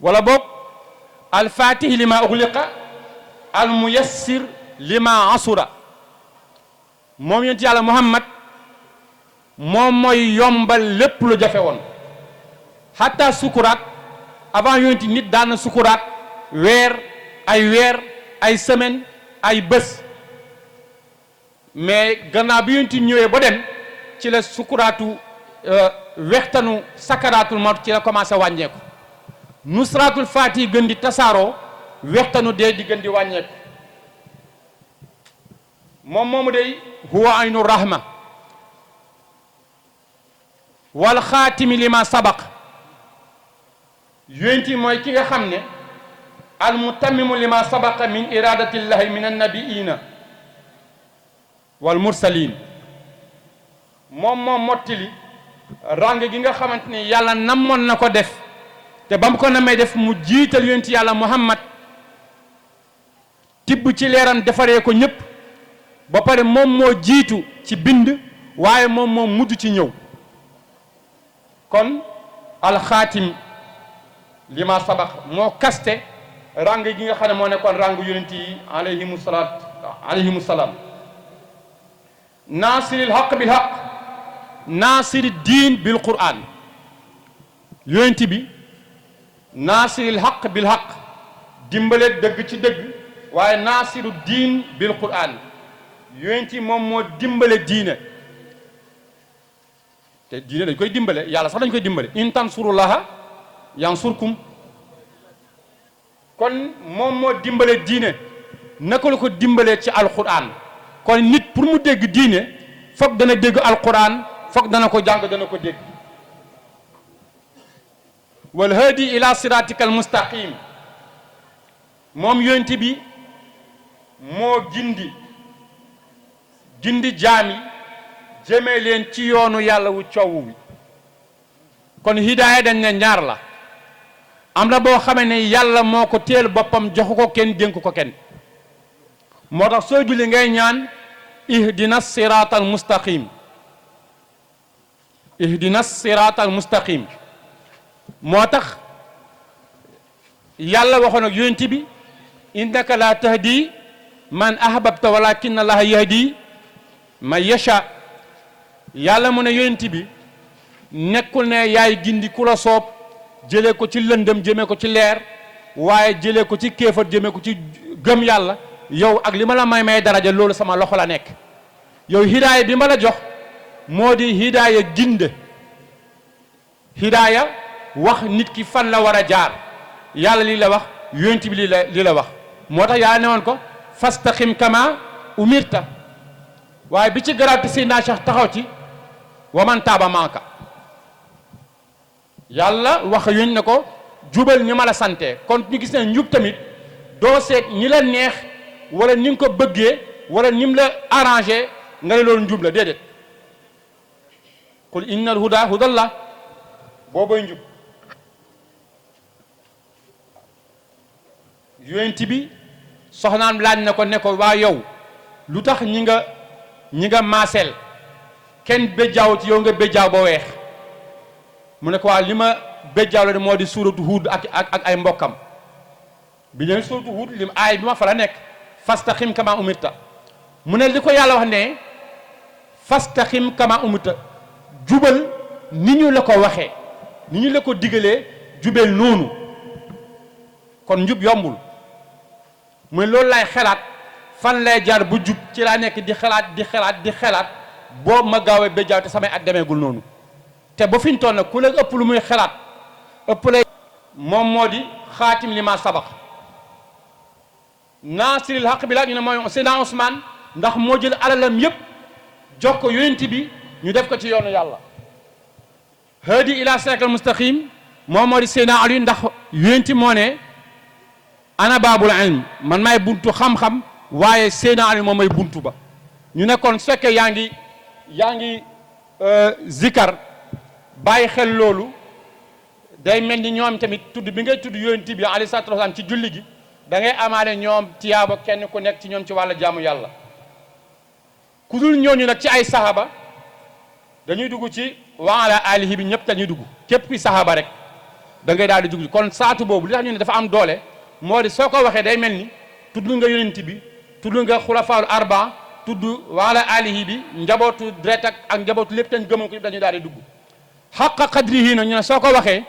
wala boog alfaatihi lima ughliqa al muyassir lima asura moom yonent yàlla Muhammad moom mooy yombal lépp lu jafe woon xatta sukuraat avant yonent nit daan na sukuraat weer ay semaine ay bés mais gannaaw bi yonent ñëwee ba dem ci la sukuraatu wextanu sakaraatul mawt ci la commencé wàññeeku nusratul faati gën di tasaaroo wextanu dee di gën di wàññeeku moom moomu day huwa aynu rahma wal xaatimi lima sabaq yonent mooy ki nga xam ne al mutammimu lima sabaqa min iradatillahi min annabiina wal mursalin moom mottili ràng gi nga xamante ni yàlla namoon na ko def te ba mu ko namee def mu jiital yonent yàlla Muhammad tibb ci leeram defaree ko ñëpp ba pare moom moo jiitu ci bind waaye moom moo mujj ci ñëw kon alxaatim li ma sabax moo kaste ràng gi nga xam ne moo nekkoon ràng yonent yi alayhimu salaam naasiril haq bil haq naasiri diin bil qur'an yonent bi naasiril haq bil haq dimbale dëgg ci dëgg waaye naasiru diin bil qur'an yonent yi moom moo dimbale diine te diine dañ koy dimbale yàlla sax dañ koy dimbale in tansurullaha yansurkum kon moom moo dimbale diine naka la ko dimbalee ci alquran kon nit pour mu dégg diine foog dana dégg alquran foog dana ko jàng dana ko dégg wal hadi ila siratika al mustaqim moom yonent bi moo gindi jaami jëmee leen ci yoonu yàlla wu coow wi kon hidaaya dañ ne ñaar la am na boo xamee ne yàlla moo ko teel boppam joxu ko kenn dénk ko kenn moo tax soo julli ngay ñaan ihdina siraatal mustaqim ihdina siraatal mustaqim moo tax yàlla waxoon ak yonent bi innaka la tahdi man ahbabta walakin allaha yahdi man yasha yàlla mu ne yonent bi nekkul ne yaay gindi ku la soob jëlee ko ci lëndëm jëmee ko ci leer waaye jëlee ko ci kéefat jëmee ko ci gëm yàlla yow ak li ma la may daraja loolu sama loxo la nekk yow hidaaya bi ma la jox moo di hidaaya ginde hidaaya wax nit ki fan la war a jaar yàlla lii la wax yonent bi lii la wax moo tax yàlla ne woon ko fastaqim kama umirta waaye bi ci garaati Seydina Cheikh taxaw ci waman taaba maaka yàlla wax yónni ne ko jubal ni ma la sante kon ñu gis ne njub tamit doo seet ñi la neex wala ni nga ko bëggee wala ni mu la arrangé nga ne loolu njub la déedéet qul innal huda hudallah boobooy njub yonent bi soxnaam laaj na ko ne ko waa yow lu tax ñi nga maaseel kenn béjjaaw ci yow nga béjjaaw ba weex mu ne ko waa li ma béjjaaw la de moo di suuratu Huud ak ay mbokkam bi ñëwee suuratu Huud lim aay bi ma fa la nekk fastaxim kama umirta mu ne li ko yàlla wax ne fastaxim kama umirta jubal ni ñu la ko waxee ni ñu la ko digalee jubel noonu kon njub yombul mu ne loolu lay xelaat fan lay jaar bu jub ci laa nekk di xelaat boobu ma gaawee béjjaaw te samay at demeegul noonu te ba fi ñu toll nag ku la ëpp lu muy xelaat ëpp lay moom moo di xaatim li ma sabax naasiril xaq bi la ñu ne mooy Seydina Ousmane ndax moo jël alalam yépp jox ko yonent bi ñu def ko ci yoonu yàlla hadi ila siratal mustaqim moom moo di Seydina Ali ndax yonent moo ne ana baabul ilm man maay buntu xam-xam waaye Seydina Ali moom mooy buntu ba ñu nekkoon su fekkee yaa ngi zikar bàyyi xel loolu day mel ni ñoom tamit tudd bi ngay tudd yonent bi alayhi salaatu wa salaam ci julli gi da ngay amaale ñoom tiyaaba kenn ku nekk ci ñoom ci wàllu jaamu yàlla ku dul ñooñu nag ci ay sahaba dañuy dugg ci wa ala alihi bi ñëpp dañuy dugg képp kuy sahaba rek da ngay daal di dugg kon saatu boobu li tax ñu ne dafa am doole moo di soo ko waxee day mel ni tudd nga yonent bi tudd nga xulafaul arba tudd waala alihi bi njabootu dret ak njabootu lépp ten gëmoon ko dañu daal di dugg xaqa qadrihi nag ñu ne soo ko waxee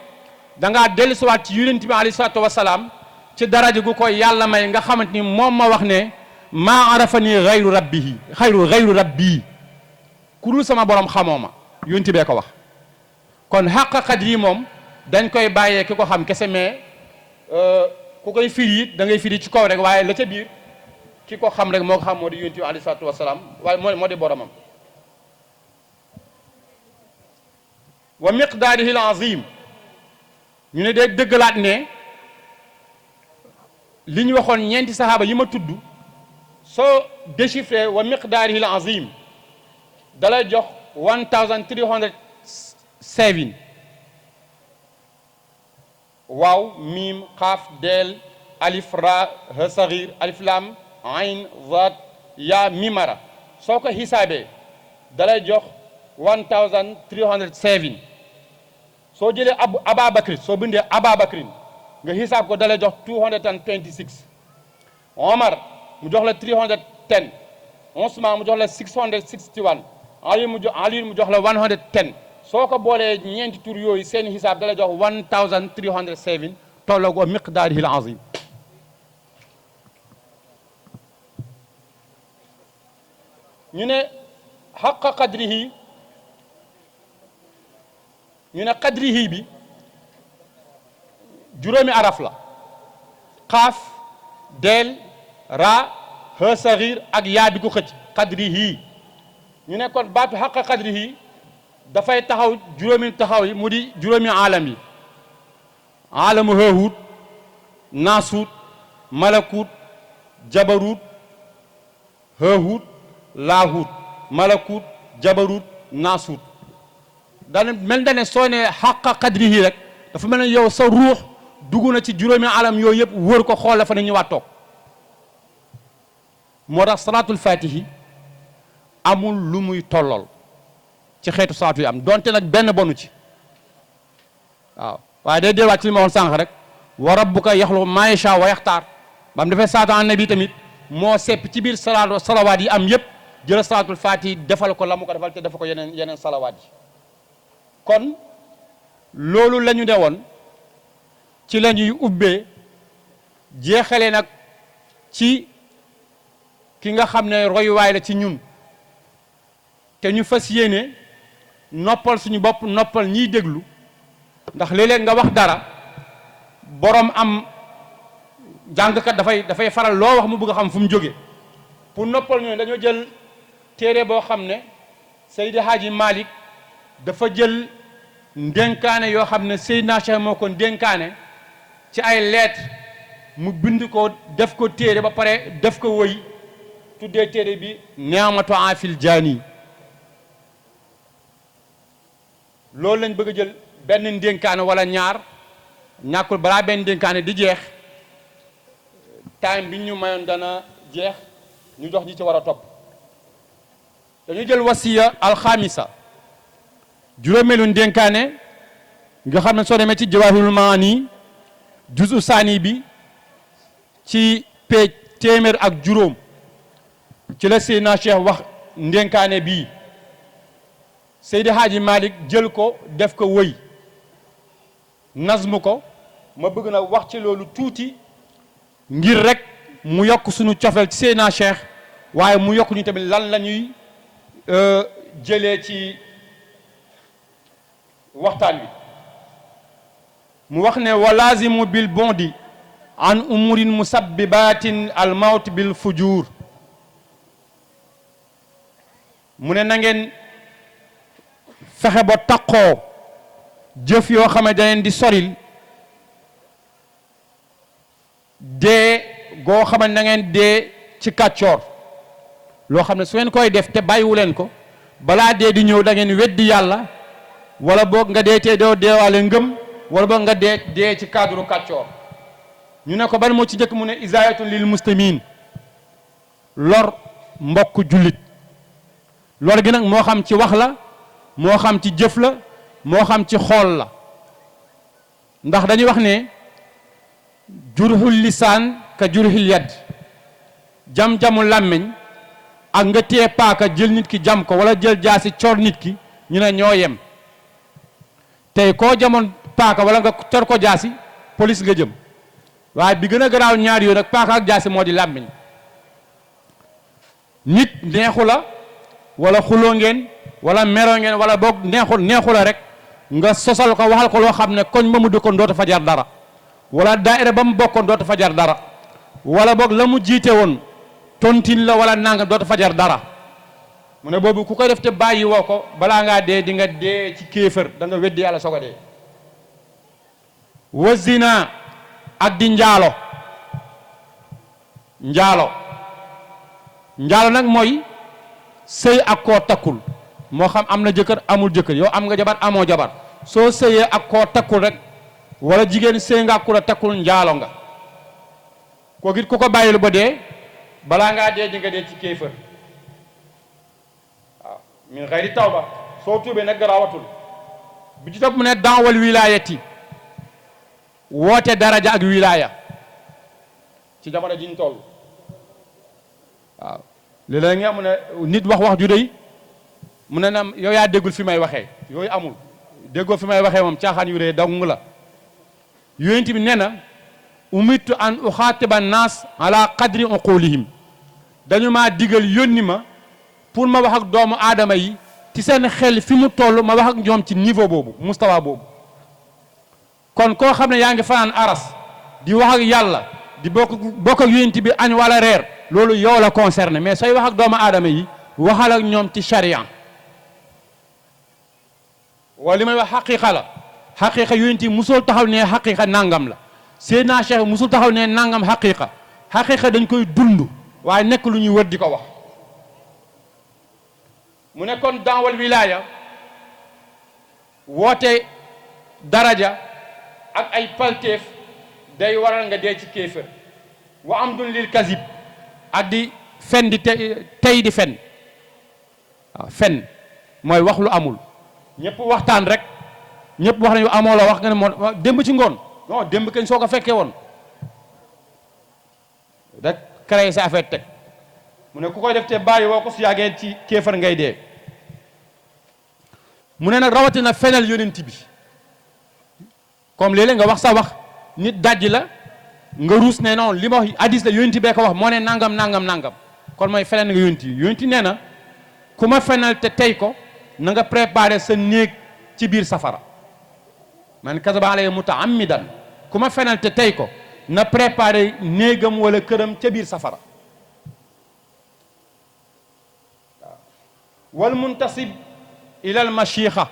da ngaa dellusiwaat ci yonent bi alayhi salaatu wasalaam ci daraja gu koy yàlla may nga xamante ni moom ma wax ne maa arafani xayru rabbihi xayru rabbi ku dul sama borom xamoo ma yonent bee ko wax kon xaqa qadri moom dañ koy bàyyee ki ko xam kese mais ku koy firi it da ngay firi ci kaw rek waaye la ca biir ki ko xam rek moo ko xam moo di yonent bi alayhi salaatu wasalaam waaye moo di boromam wa miqdaarihi al azim ñu ne day dëggalaat ne li ñu waxoon ñeenti saxaaba yi ma tudd soo déchiffré wa miqdaarihi al azim dalay jox 1307 waaw miim xaaf deel alif ra ha saxir alif lam ayn zaat yaa mimara soo ko xisaabee dalay jox 1307 soo jëlee ababakrin soo bindee ababakrin nga xisaab ko dalay jox 226 omar mu jox la 310 Ousmane mu jox la 661 Ali mu jox la 110 soo ko boolee ñeenti tur yooyu seen xisaab dalay jox 1307 tolloog wa miqdaarihi al azim ñu ne xaqa qadrihi ñu ne qadrihi bi juróomi araf la xaaf deel ra ha saxir ak yaa bi ko xëcc qadrihi ñu ne kon baatu xaqa qadrihi dafay taxaw juróomi taxaw yi mu di juróomi aalam yi aalamu haahuut naasuut malakut jabarut haahuut laahuut malakut jabarut naasuut dana mel na ne soo ne xaqa qadrihi rek dafa mel ne yow sa ruux dugg na ci juróomi alam yooyu yëpp wër ko xool la fa ne ñëwaat toog moo tax salaatul fatihi amul lu muy tollool ci xeetu salaatu yi am donte nag benn bonu ci waaw waaye day delluwaat ci li ma waxoon sànq rek wa rabbuka yaxluqu maa yashaa wa yaxtaar ba mu defee salaatu an nabi tamit moo sepp ci biir salawaat yi am yëpp jël salaatul fatihi defal ko la mu ko defal te dafa ko yeneen salawaat yi kon loolu la ñu ne woon ci la ñuy ubbee jeexale nag ci ki nga xam ne royuwaay la ci ñun te ñu fas yéene noppal suñu bopp noppal ñiy déglu ndax léeg-léeg nga wax dara borom am jàngkat dafay faral loo wax mu bëgg a xam fu mu jóge pour noppal ñooñu dañoo jël téere boo xam ne Seydi Hadji Malick dafa jël ndénkaane yoo xam ne Seydina Cheikh moo ko ndénkaane ci ay lettre mu bind ko def ko téere ba pare def ko woy tuddee téere bi ni'matu afil jaani loolu lañ bëgg a jël benn ndénkaane wala ñaar ñàkkul balaa benn ndénkaane di jeex time bi ñu mayoon dana jeex ñu jox ñi ci war a topp dañu jël wasiya alxamisa juróomeelu ndénkaane nga xam ne soo demee ci jawaahirul maani juzu saani bi ci page téeméer ak juróom ci la Seydina Cheikh wax ndénkaane bii Seydi Hadji Malick jël ko def ko wëy nazmu ko ma bëgg na wax ci loolu tuuti ngir rek mu yokk suñu cofeel ci Seydina Cheikh waaye mu yokk ñu tamit lan la ñuy jëlee ci waxtaan wi mu wax ne wa lazimu bil bondi an umurin musabbibatin al mawt bil fujur mu ne na ngeen fexe ba taqoo jëf yoo xam ne da leen di soril dee goo xam ne da ngeen dee ci kàccoor loo xam ne su ngeen koy def te bàyyiwu leen ko balaa dee di ñëw da ngeen weddi yàlla wala boog nga dee te doo deewaale ngëm wala boog nga dee ci cadre kàccoor ñu ne ko ban moo ci njëkk mu ne isaayatun lil muslimin lor mbokk jullit lor gi nag moo xam ci wax la moo xam ci jëf la moo xam ci xool la ndax dañuy wax ne jurhul lisaan ka jurhil yad jam-jamu làmmiñ ak nga téye paaka jël nit ki jam ko wala jël jaasi cor nit ki ñu ne ñoo yem tey koo jamoon paaka wala nga cor ko jaasi police nga jëm waaye bi gën a garaaw ñaar yooyu nag paaka ak jaasi moo di làmmiñ nit neexu la wala xuloo ngeen wala meroo ngeen wala boog neexu la rek nga sosal ko waxal ko loo xam ne koñ ba mu dëkkoon dootu fa jar dara wala daayira ba mu bokkoon dootu fa jar dara wala boog la mu jiite woon tontine la wala nangam dootu fa jar dara mu ne boobu ku koy def te bàyyi woo ko balaa ngaa dee di nga dee ci kéefër da nga weddi yàlla soog a dee wa zina ak di njaalo nag mooy sëy ak koo takkul moo xam am na jëkkër amul jëkkër yow am nga jabar amoo jabar soo sëyee ak koo takkul rek wala jigéen sëy nga ak ku la takkul njaalo nga kooku it ku ko bàyyilu ba dee balaa ngaa dee di nga dee ci kéefër waaw min xayri tawba soo tuubee nag garaawatul bi ci topp mu ne daawal wilaayati woote daraja ak wilaaya ci jamono ji ñu toll waaw léeg-léeg nga mu ne nit wax ju rëy mu ne na yow yaa déggul fi may waxee yooyu amul déggoo fi may waxee moom caaxaan yu rëy dong la yonent bi nee na umirtu an uxaatiba naas ala qadri uqulihim dañu maa digal yónni ma pour ma wax ak doomu aadama yi ci seen xel fi mu toll ma wax ak ñoom ci niveau boobu mustawa boobu kon koo xam ne yaa ngi fanaan aras di wax ak yàlla di bokk ak yonent bi añ wala reer loolu yow la concerné mais sooy wax ak doomu aadama yi waxal ak ñoom ci charia wala li may wax xaqiqa la xaqiqa yonent yi musul taxaw ne xaqiqa nangam la Seydina Cheikh musul taxaw ne nangam xaqiqa dañ koy dund waaye nekk lu ñuy wër di ko wax mu ne kon daawal wilaaya woote daraja ak ay palteef day waral nga dee ci kéefër wa am dun lil kasib ak di fen di tey di fen waaw fen mooy wax lu amul ñëpp waxtaan rek ñëpp wax nañu amoo la wax nga ne moo démb ci ngoon non démb kañ soo ko fekkee woon rek créé sa affaire teg mu ne ku koy def te bàyyi woo ko su yàggee ci kéefar ngay dee mu ne nag rawatina fenal yonent bi comme léeg-léeg nga wax sa wax nit dajji la nga ruus ne non li ma wax hadis la yonent bee ko wax moo ne nangam kon mooy fenal nga yonent nee na ku ma fenal te tey ko na nga préparer sa néeg ci biir safara man kasaba alayhi mutaammidan ku ma fenal te tey ko na préparer néegam wala këram ca biir safara waaw wal muntasib ilal machixa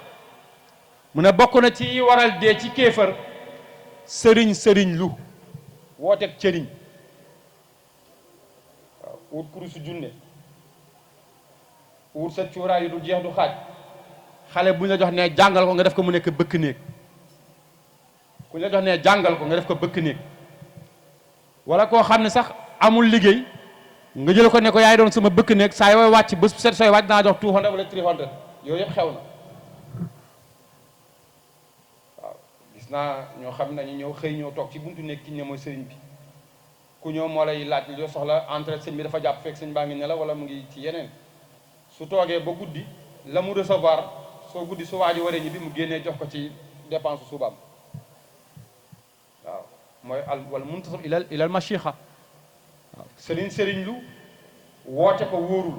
mu ne bokk na ci waral dee ci kéefër sëriñ lu wooteeg cëriñ waaw wut kurusu junne wut sa cuuraay yu du jeex du xaaj xale bu ñu la jox ne jàngal ko nga def ko mu nekk bëkk néeg ku ñu la jox ne jàngal ko nga def ko bëkk néeg wala koo xam ne sax amul liggéey nga jël ko ne ko yaay doon sama bëkk néeg saa yooy wàcc bés bu set sooy wàcc naa jox 200 wala 300 yooyu yëpp xew na waaw gis naa ñoo xam ne ñu ñëw xëy ñëw toog ci buntu néeg ki ne mooy sëriñ bi ku ñëw moo lay laaj li soxla entrée sëñ bi dafa jàpp fekk sëñ baa ngi nelaw wala mu ngi ci yeneen su toogee ba guddi la mu recevoir soo guddi su waa ji waree ñibbi mu génnee jox ko ci dépense subaam waaw mooy wala muntasab ilal machixa waaw sëriñ lu woote ko wóorul